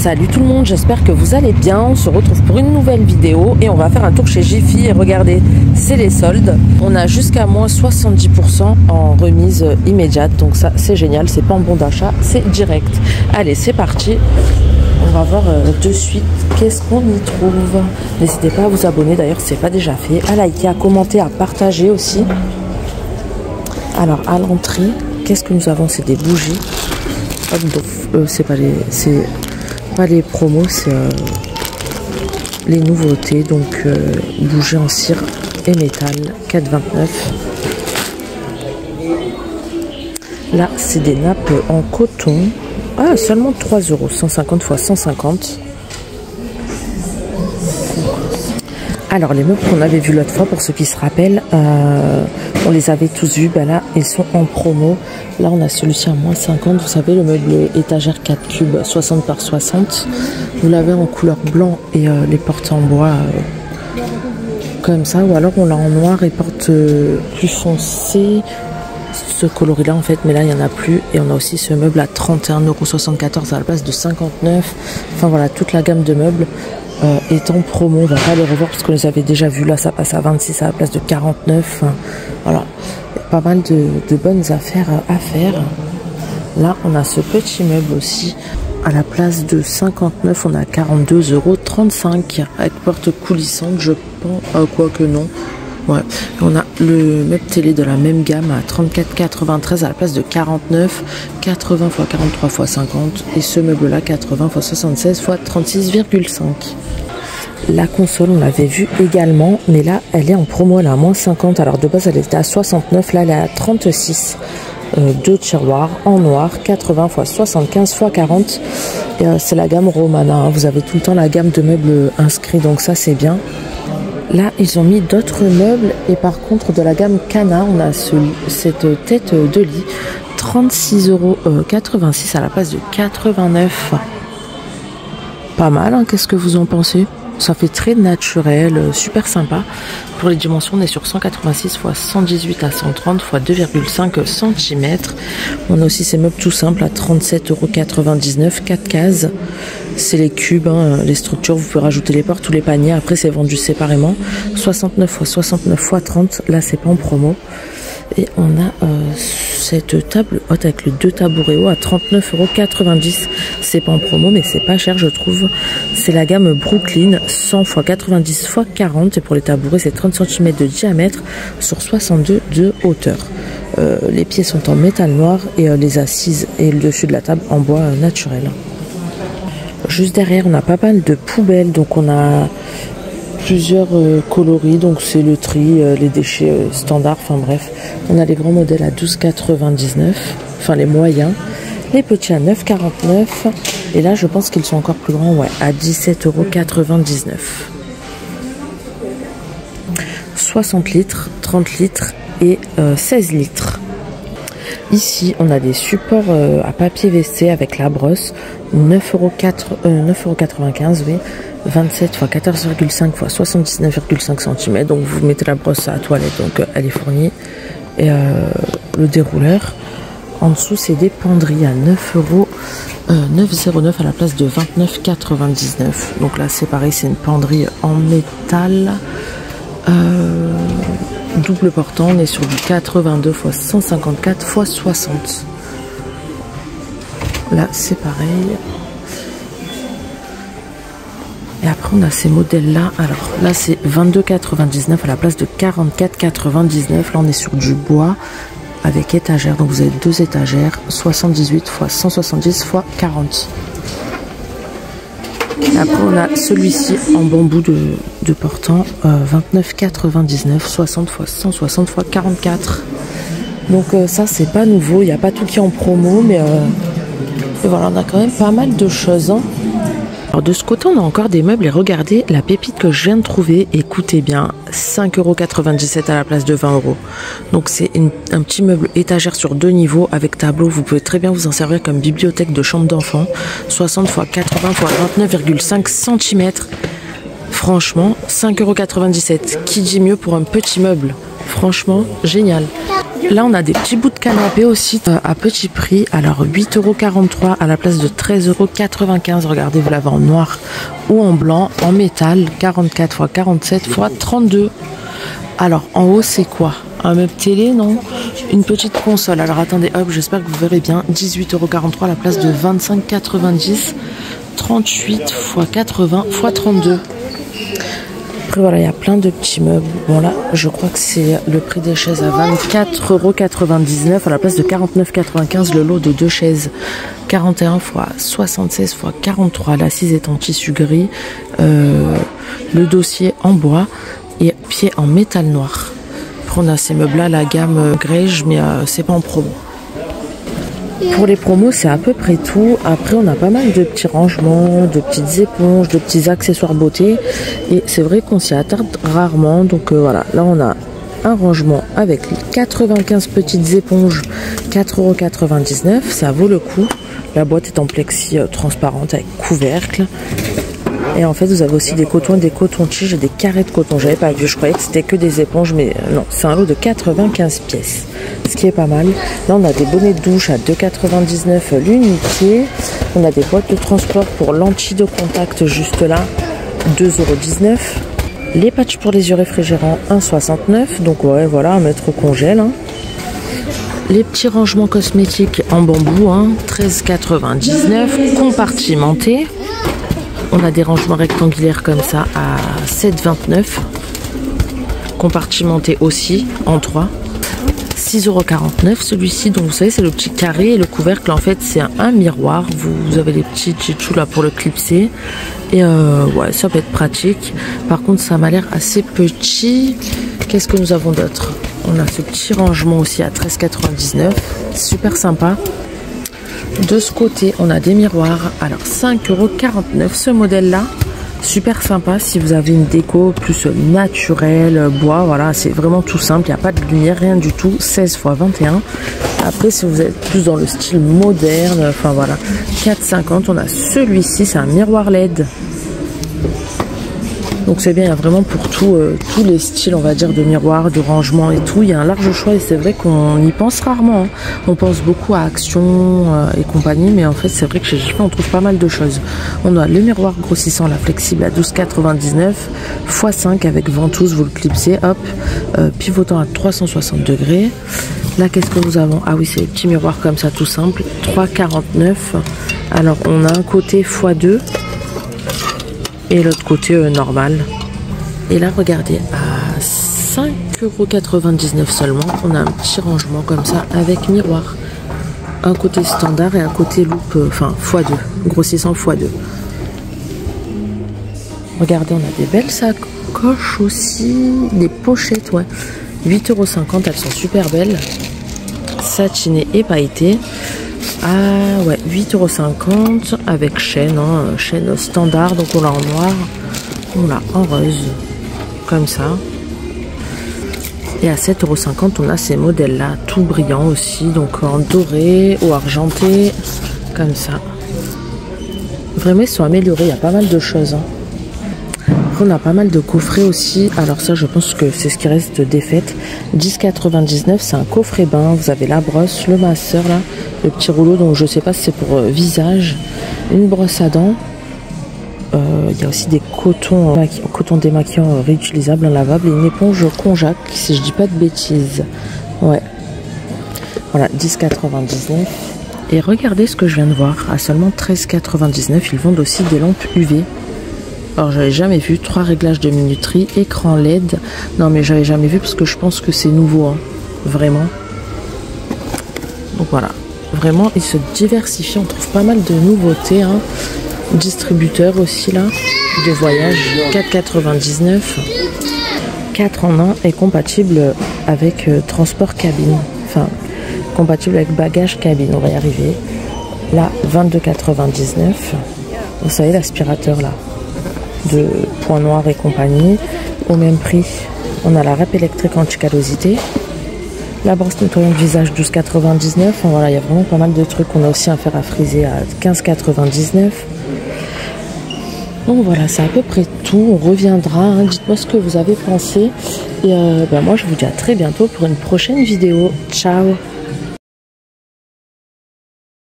Salut tout le monde, j'espère que vous allez bien. On se retrouve pour une nouvelle vidéo et on va faire un tour chez Jiffy. Et regardez, c'est les soldes. On a jusqu'à moins 70% en remise immédiate. Donc ça, c'est génial. C'est pas en bon d'achat, c'est direct. Allez, c'est parti. On va voir de suite qu'est-ce qu'on y trouve. N'hésitez pas à vous abonner, d'ailleurs, si ce n'est pas déjà fait. À liker, à commenter, à partager aussi. Alors, à l'entrée, qu'est-ce que nous avons? C'est des bougies. C'est pas les promos, c'est les nouveautés. Donc bougies en cire et métal, 4,29. Là c'est des nappes en coton. Ah, seulement 3 €, 150 x 150. Alors les meubles qu'on avait vus l'autre fois, pour ceux qui se rappellent, on les avait tous vus. Là ils sont en promo. Là on a celui-ci à moins 50. Vous savez, le meuble étagère 4 cubes 60 par 60. Vous l'avez en couleur blanc et les portes en bois comme ça, ou alors on l'a en noir et porte plus foncé, ce coloris là en fait, mais là il n'y en a plus. Et on a aussi ce meuble à 31,74 € à la place de 59. Enfin voilà, toute la gamme de meubles est en promo. On va pas les revoir parce qu'on les avait déjà vus. Là ça passe à 26 à la place de 49. Voilà, pas mal de bonnes affaires à faire. Là on a ce petit meuble aussi à la place de 59. On a 42,35 € avec porte coulissante, je pense. Quoique non. Ouais, on a le meuble télé de la même gamme à 34,93 à la place de 49, 80 x 43 x 50, et ce meuble là 80 x 76 x 36,5. La console on l'avait vue également, mais là elle est en promo, elle est à moins 50. Alors de base elle était à 69, là elle est à 36. Deux tiroirs en noir, 80 x 75 x 40. C'est la gamme Romana, hein. Vous avez tout le temps la gamme de meubles inscrits, donc ça c'est bien. Là, ils ont mis d'autres meubles, et par contre, de la gamme Cana, on a cette tête de lit, 36,86 € à la place de 89. Pas mal, hein, qu'est-ce que vous en pensez? Ça fait très naturel, super sympa. Pour les dimensions, on est sur 186 x 118 à 130 x 2,5 cm. On a aussi ces meubles tout simples à 37,99 €, 4 cases. C'est les cubes, hein, les structures, vous pouvez rajouter les portes ou les paniers. Après, c'est vendu séparément. 69 x 69 x 30, là, c'est pas en promo. Et on a cette table haute avec les deux tabourets hauts à 39,90 €. C'est pas en promo, mais c'est pas cher, je trouve. C'est la gamme Brooklyn, 100 x 90 x 40. Et pour les tabourets, c'est 30 cm de diamètre sur 62 de hauteur. Les pieds sont en métal noir et les assises et le dessus de la table en bois naturel. Juste derrière, on a pas mal de poubelles. Donc on a plusieurs coloris, donc c'est le tri, les déchets standards, enfin bref. On a les grands modèles à 12,99 €, enfin les moyens, les petits à 9,49 €, et là je pense qu'ils sont encore plus grands, ouais, à 17,99 €. 60 litres, 30 litres et 16 litres. Ici, on a des supports à papier WC avec la brosse, 9,95 €, oui. 27 x 14,5 x 79,5 cm. Donc vous mettez la brosse à la toilette, donc elle est fournie. Et le dérouleur. En dessous, c'est des penderies à 9,09 € à la place de 29,99 €. Donc là, c'est pareil, c'est une penderie en métal. Double portant, on est sur du 82 x 154 x 60. Là, c'est pareil. Et après, on a ces modèles-là. Alors là, c'est 22,99 € à la place de 44,99 €. Là, on est sur du bois avec étagère. Donc, vous avez deux étagères, 78 x 170 x 40. Et après, on a celui-ci en bambou de portant, 29,99 €, 60 x 160 x 44. Donc, ça, c'est pas nouveau. Il n'y a pas tout qui est en promo, mais voilà, on a quand même pas mal de choses, hein. Alors de ce côté, on a encore des meubles, et regardez la pépite que je viens de trouver. Écoutez bien, 5,97 € à la place de 20 €. Donc c'est un petit meuble étagère sur 2 niveaux avec tableau. Vous pouvez très bien vous en servir comme bibliothèque de chambre d'enfant. 60 x 80 x 29,5 cm. Franchement, 5,97 €. Qui dit mieux pour un petit meuble? Franchement, génial. Là, on a des petits bouts de canapé aussi à petit prix. Alors, 8,43 € à la place de 13,95 €. Regardez, vous l'avez en noir ou en blanc, en métal, 44 x 47 x 32. Alors, en haut, c'est quoi? Un meuble télé, non? Une petite console. Alors, attendez, hop, j'espère que vous verrez bien. 18,43 € à la place de 25,90 €. 38 x 80 x 32. Après, voilà, il y a plein de petits meubles. Bon, là, je crois que c'est le prix des chaises à 24,99 € à la place de 49,95 € le lot de 2 chaises. 41 x 76 x 43. L'assise est en tissu gris. Le dossier en bois et pied en métal noir. Après, on a ces meubles-là, la gamme Grège, mais c'est pas en promo. Pour les promos, c'est à peu près tout. Après, on a pas mal de petits rangements, de petites éponges, de petits accessoires beauté. Et c'est vrai qu'on s'y attarde rarement. Donc voilà, là on a un rangement avec 95 petites éponges, 4,99 €. Ça vaut le coup. La boîte est en plexi transparente avec couvercle. Et en fait, vous avez aussi des cotons, des cotons-tiges et des carrés de coton. J'avais pas vu, je croyais que c'était que des éponges, mais non, c'est un lot de 95 pièces. Ce qui est pas mal. Là, on a des bonnets de douche à 2,99 € l'unité. On a des boîtes de transport pour lentilles de contact juste là, 2,19 €. Les patchs pour les yeux réfrigérants, 1,69 €. Donc ouais, voilà, à mettre au congèle. Hein. Les petits rangements cosmétiques en bambou, 13,99 €, compartimentés. On a des rangements rectangulaires comme ça à 7,29 €. Compartimentés aussi en 3. 6,49 € celui-ci. Donc vous savez, c'est le petit carré et le couvercle. En fait, c'est un miroir. Vous avez les petits tchitchous là pour le clipser. Et ouais, ça peut être pratique. Par contre, ça m'a l'air assez petit. Qu'est-ce que nous avons d'autre? On a ce petit rangement aussi à 13,99 €. Super sympa. De ce côté, on a des miroirs. Alors, 5,49 € ce modèle-là. Super sympa si vous avez une déco plus naturelle, bois. Voilà, c'est vraiment tout simple. Il n'y a pas de lumière, rien du tout. 16 x 21. Après, si vous êtes plus dans le style moderne, enfin voilà, 4,50 €. On a celui-ci, c'est un miroir LED. Donc c'est bien, il y a vraiment pour tous les styles, on va dire, de miroirs, de rangement et tout. Il y a un large choix et c'est vrai qu'on y pense rarement. Hein. On pense beaucoup à Action et compagnie, mais en fait c'est vrai que chez Jiffy on trouve pas mal de choses. On a le miroir grossissant, la flexible à 12,99 x 5 avec ventouse, vous le clipsez, hop, pivotant à 360 degrés. Là qu'est-ce que nous avons? Ah oui, c'est les petits miroirs comme ça tout simple, 3,49 €. Alors on a un côté x2. Et l'autre côté normal. Et là, regardez, à 5,99 € seulement, on a un petit rangement comme ça avec miroir. Un côté standard et un côté loupe, enfin x2, grossissant x2. Regardez, on a des belles sacoches aussi, des pochettes, ouais. 8,50 €, elles sont super belles. Satinées et pailletées. Ah ouais, 8,50 € avec chaîne, chaîne standard, donc on l'a en noir, on l'a en rose, comme ça. Et à 7,50 € on a ces modèles-là, tout brillants aussi, donc en doré ou argenté, comme ça. Vraiment, ils sont améliorés, il y a pas mal de choses. Après, on a pas mal de coffrets aussi. Alors ça, je pense que c'est ce qui reste des fêtes. 10,99 €, c'est un coffret bain. Vous avez la brosse, le masseur là, le petit rouleau. Donc je sais pas si c'est pour visage. Une brosse à dents. Il y a aussi des cotons démaquillants réutilisables, lavables et une éponge Conjac, si je dis pas de bêtises. Ouais. Voilà, 10,99 €. Et regardez ce que je viens de voir. À seulement 13,99 €, ils vendent aussi des lampes UV. Alors j'avais jamais vu, 3 réglages de minuterie, écran LED. Non mais j'avais jamais vu parce que je pense que c'est nouveau, hein, vraiment. Donc voilà, vraiment ils se diversifient, on trouve pas mal de nouveautés. Hein. Distributeur aussi là, de voyage, 4,99 €. 4 en 1 et compatible avec transport cabine. Enfin, compatible avec bagage cabine, on va y arriver. Là, 22,99 €. Vous savez l'aspirateur là, de Point Noir et compagnie, au même prix. On a la râpe électrique anti-callosité, la brosse nettoyante visage 12,99 €. Enfin, voilà, il y a vraiment pas mal de trucs. On a aussi un fer à friser à 15,99 €. Donc voilà, c'est à peu près tout, on reviendra, hein. Dites-moi ce que vous avez pensé. Et moi je vous dis à très bientôt pour une prochaine vidéo. Ciao!